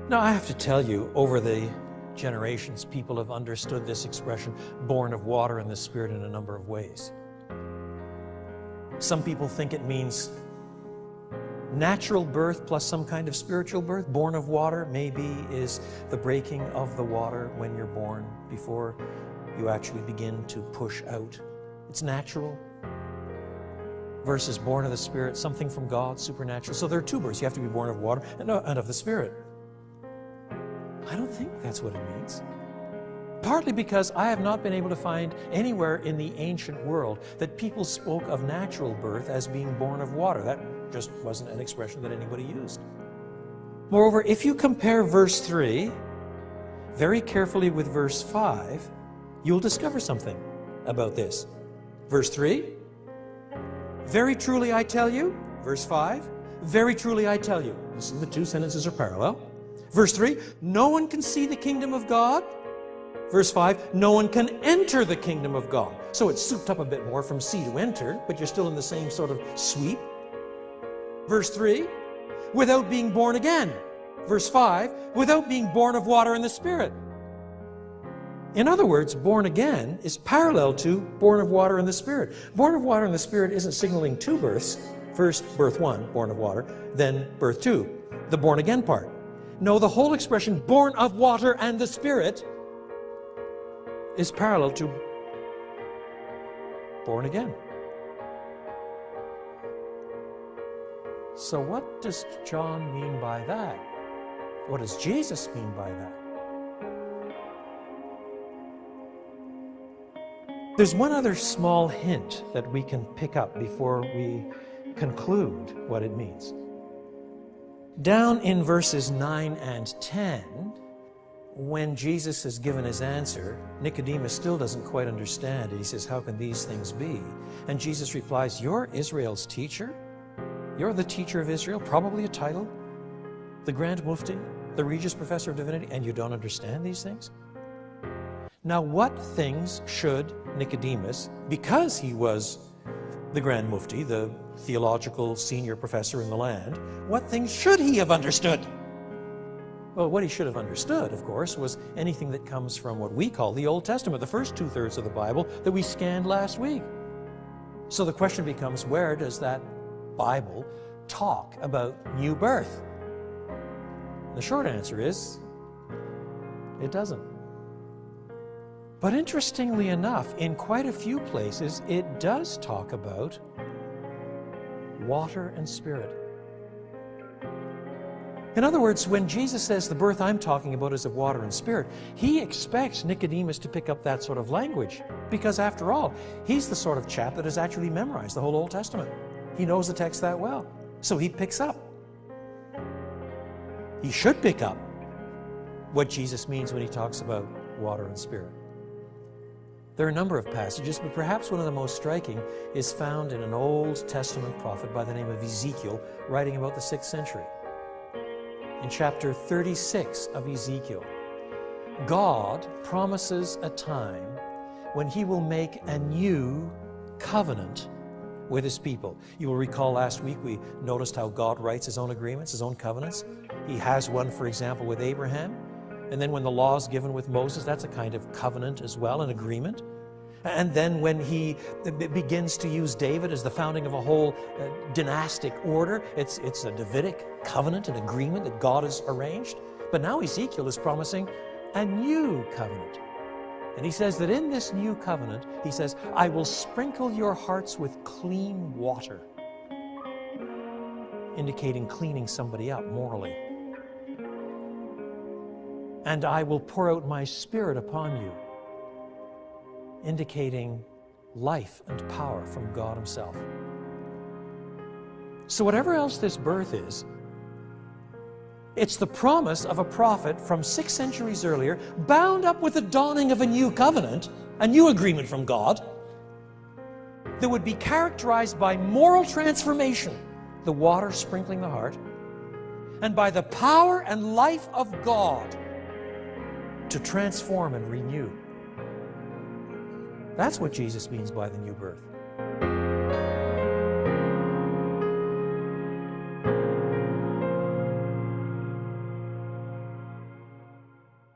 Now, I have to tell you, over the generations, people have understood this expression, born of water and the Spirit, in a number of ways. Some people think it means natural birth plus some kind of spiritual birth. Born of water maybe is the breaking of the water when you're born, before you actually begin to push out. It's natural. Versus born of the Spirit, something from God, supernatural. So there are two births. You have to be born of water and of the Spirit. I don't think that's what it means. Partly because I have not been able to find anywhere in the ancient world that people spoke of natural birth as being born of water. That just wasn't an expression that anybody used. Moreover, if you compare verse 3 very carefully with verse 5, you'll discover something about this. Verse 3, very truly I tell you. Verse 5, very truly I tell you. The two sentences are parallel. Verse 3, no one can see the kingdom of God. Verse 5, no one can enter the kingdom of God. So it's souped up a bit more from see to enter, but you're still in the same sort of sweep. Verse 3, without being born again. Verse 5, without being born of water and the Spirit. In other words, born again is parallel to born of water and the Spirit. Born of water and the Spirit isn't signaling two births. First, birth 1, born of water, then birth 2, the born again part. No, the whole expression, born of water and the Spirit, is parallel to born again. So what does John mean by that? What does Jesus mean by that? There's one other small hint that we can pick up before we conclude what it means. Down in verses 9 and 10, when Jesus has given his answer, Nicodemus still doesn't quite understand it. He says, how can these things be? And Jesus replies, you're Israel's teacher? You're the teacher of Israel, probably a title, the Grand Mufti, the Regius Professor of Divinity, and you don't understand these things? Now, what things should Nicodemus, because he was the Grand Mufti, the theological senior professor in the land, what things should he have understood? Well, what he should have understood, of course, was anything that comes from what we call the Old Testament, the first two-thirds of the Bible that we scanned last week. So the question becomes, where does that Bible talk about new birth? The short answer is, it doesn't. But interestingly enough, in quite a few places, it does talk about water and Spirit. In other words, when Jesus says the birth I'm talking about is of water and Spirit, he expects Nicodemus to pick up that sort of language. Because after all, he's the sort of chap that has actually memorized the whole Old Testament. He knows the text that well. So he picks up. He should pick up what Jesus means when he talks about water and Spirit. There are a number of passages, but perhaps one of the most striking is found in an Old Testament prophet by the name of Ezekiel, writing about the 6th century. In chapter 36 of Ezekiel, God promises a time when he will make a new covenant with his people. You will recall last week we noticed how God writes his own agreements, his own covenants. He has one, for example, with Abraham. And then when the law is given with Moses, that's a kind of covenant as well, an agreement. And then when he begins to use David as the founding of a whole dynastic order, it's a Davidic covenant, an agreement that God has arranged. But now Ezekiel is promising a new covenant. And he says that in this new covenant, he says, I will sprinkle your hearts with clean water, indicating cleaning somebody up morally. And I will pour out my Spirit upon you, indicating life and power from God himself. So whatever else this birth is, it's the promise of a prophet from 6 centuries earlier, bound up with the dawning of a new covenant, a new agreement from God, that would be characterized by moral transformation, the water sprinkling the heart, and by the power and life of God to transform and renew. That's what Jesus means by the new birth.